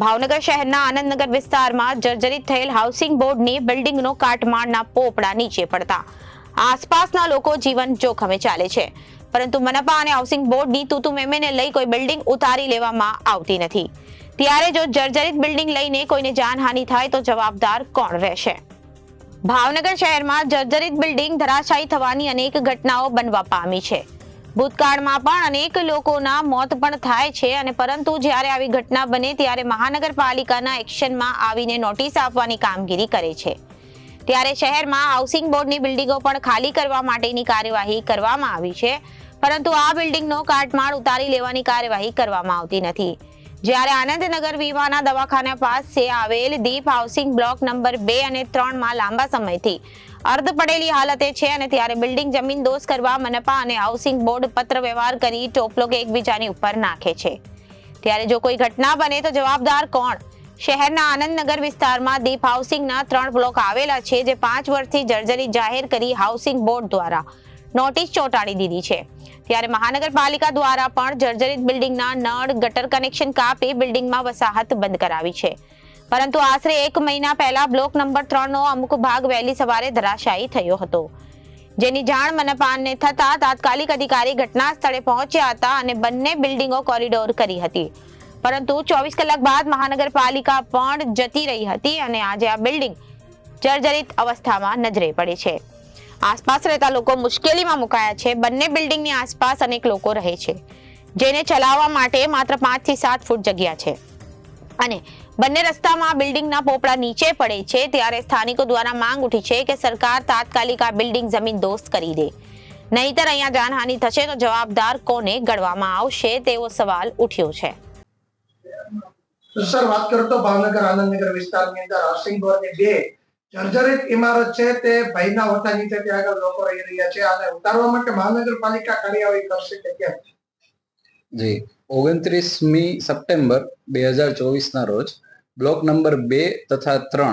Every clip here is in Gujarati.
ભાવનગર શહેરના આનંદનગર વિસ્તારમાં જર્જરિત થયેલ હાઉસિંગ બોર્ડની બિલ્ડિંગનો કાટમાળના પોપડા નીચે પડતા આસપાસના લોકો જીવન જોખમે ચાલે છે, પરંતુ મનપા અને હાઉસિંગ બોર્ડની તૂતુ મેમેને લઈ કોઈ બિલ્ડિંગ ઉતારી લેવામાં આવતી નથી। ત્યારે જો જર્જરિત બિલ્ડિંગ લઈને કોઈને જાનહાનિ થાય તો જવાબદાર કોણ રહેશે? ભાવનગર શહેરમાં જર્જરિત બિલ્ડિંગ ધરાશાયી થવાની અનેક ઘટનાઓ બનવા પામી છે। ભૂતકાળમાં પણ અનેક લોકોના મોત પણ થાય છે, અને પરંતુ જ્યારે આવી ઘટના બને ત્યારે મહાનગરપાલિકાના એક્શનમાં આવીને નોટિસ આપવાની કામગીરી કરે છે। ત્યારે શહેરમાં હાઉસિંગ બોર્ડની બિલ્ડિંગો પણ ખાલી કરવા માટેની કાર્યવાહી કરવામાં આવી છે, પરંતુ આ બિલ્ડિંગનો કાટમાળ ઉતારી લેવાની કાર્યવાહી કરવામાં આવતી નથી। જ્યારે આનંદનગર વિવાના દવાખાના પાસે આવેલ દીપ હાઉસિંગ બ્લોક નંબર 2 અને 3 માં લાંબા સમયથી અર્ધ પડેલી હાલતે છે, અને ત્યારે બિલ્ડિંગ જમીનદોસ્ત કરવા મનપા અને હાઉસિંગ બોર્ડ પત્ર વ્યવહાર કરી ટોપલો કે એકબીજાની ઉપર નાખે છે। ત્યારે જો કોઈ ઘટના બને તો જવાબદાર કોણ? શહેરના આનંદનગર વિસ્તારમાં દીપ હાઉસિંગના 3 બ્લોક આવેલા છે, જે 5 વર્ષથી જર્જરિત જાહેર કરી હાઉસિંગ બોર્ડ દ્વારા નોટિસ ચોંટાડી દીધી છે। ત્યારે મહાનગરપાલિકા દ્વારા પણ જર્જરિત બિલ્ડિંગના નળ ગટર કનેક્શન કાપી બિલ્ડિંગમાં વસાહત બંધ કરાવી છે, પરંતુ આશરે 1 મહિના પહેલા બ્લોક નંબર 3 નો અમુક ભાગ વહેલી સવારે ધરાશાયી થયો હતો, જેની જાણ મનપાને થતા તાત્કાલિક અધિકારી ઘટના સ્થળે પહોંચ્યા હતા અને બંને બિલ્ડિંગો કોરિડોર કરી હતી, પરંતુ 24 કલાક બાદ મહાનગરપાલિકા પણ જતી રહી હતી અને આજે આ બિલ્ડિંગ જર્જરિત અવસ્થામાં નજરે પડે છે। આસપાસ રહેતા લોકો મુશ્કેલીમાં મુકાયા છે। બંને બિલ્ડિંગની આસપાસ અનેક લોકો રહે છે, જેને ચલાવવા માટે માત્ર 5 થી 7 ફૂટ જગ્યા છે, અને બંને રસ્તામાં બિલ્ડિંગના પોપડા નીચે પડે છે। ત્યારે સ્થાનિકો દ્વારા માંગ ઉઠી છે કે સરકાર તાત્કાલિક આ બિલ્ડિંગ જમીનદોસ્ત કરી દે, નહીતર અહીંયા જાનહાનિ થશે તો જવાબદાર કોને ગણવામાં આવશે તેવો સવાલ ઉઠ્યો છે। સર, વાત કરો તો ભાવનગર આનંદનગર વિસ્તારની અંદર હાઉસિંગ બોર્ડની 2 જર્જરિત ઇમારત છે, તે ભયના વટા નીચે ત્યાં આગળ લોકો રહી રહ્યા છે, અને ઉતારવા માટે મહાનગરપાલિકા કાર્યવાહી કરશે કે કેમ? જી, 29મી સપ્ટેમ્બર 2024 ના રોજ બ્લોક નંબર 2 તથા 3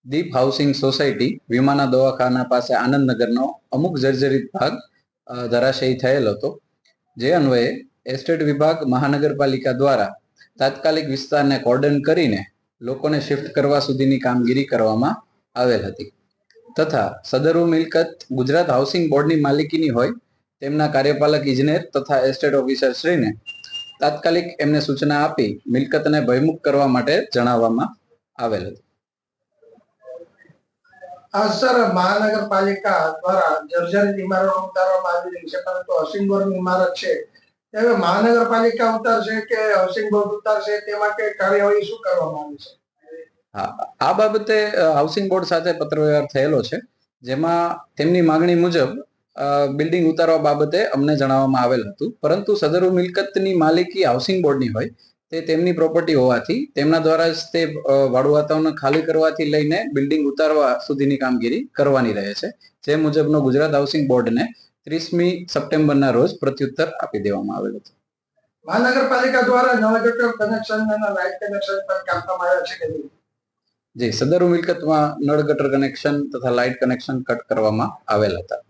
દીપ હાઉસિંગ સોસાયટી વિમાના દવાખાના પાસે આનંદનગરનો અમુક જર્જરિત ભાગ ધરાશાયી થયેલ હતો, જે અન્વયે એસ્ટેટ વિભાગ મહાનગરપાલિકા દ્વારા તાત્કાલિક વિસ્તારને કોર્ડન કરીને લોકોને શિફ્ટ કરવા સુધીની કામગીરી કરવામાં આવેલ હતી, તથા સદરુ મિલકત ગુજરાત હાઉસિંગ બોર્ડની માલિકીની હોય તેમના કાર્યપાલક ઇજનેર તથા એસ્ટેટ ઓફિસર શ્રીને તાત્કાલિક એમને સૂચના આપી મિલકતને ભયમુક્ત કરવા માટે જણાવવામાં આવેલ હતું। સર, મહાનગરપાલિકા દ્વારા જર્જરિત ઇમારતો ઉતારવામાં આવી રહી છે, પરંતુ હાઉસિંગ બોર્ડની ઇમારત છે, હવે મહાનગરપાલિકા ઉતારશે કે હાઉસિંગ બોર્ડ ઉતારશે તે માટે કાર્યવાહી શું કરવામાં આવી છે? હા, આ બાબતે હાઉસિંગ બોર્ડ સાથે પત્ર વ્યવહાર થયેલો છે, જેમાં તેમની માંગણી મુજબ બિલ્ડિંગ ઉતારવા બાબતે અમને જણાવવામાં આવેલ હતું, પરંતુ સદરુ મિલકતની માલિકી હાઉસિંગ બોર્ડની હોય તે તેમની પ્રોપર્ટી હોવાથી તેમના દ્વારા જ તે વાડુઆતાઓને ખાલી કરવાથી લઈને બિલ્ડિંગ ઉતારવા સુધીની કામગીરી કરવાની રહે છે, જે મુજબનો ગુજરાત હાઉસિંગ બોર્ડને 30મી સપ્ટેમ્બરના રોજ પ્રત્યુત્તર આપી દેવામાં આવેલ હતો। મહાનગરપાલિકા દ્વારા નવા ગટર કનેક્શન અને લાઇટ કનેક્શન પણ કાપવામાં આવ્યા છે કે નહીં? જી, સદરુ મિલકતમાં નળ ગટર કનેક્શન તથા લાઇટ કનેક્શન કટ કરવામાં આવેલ હતા।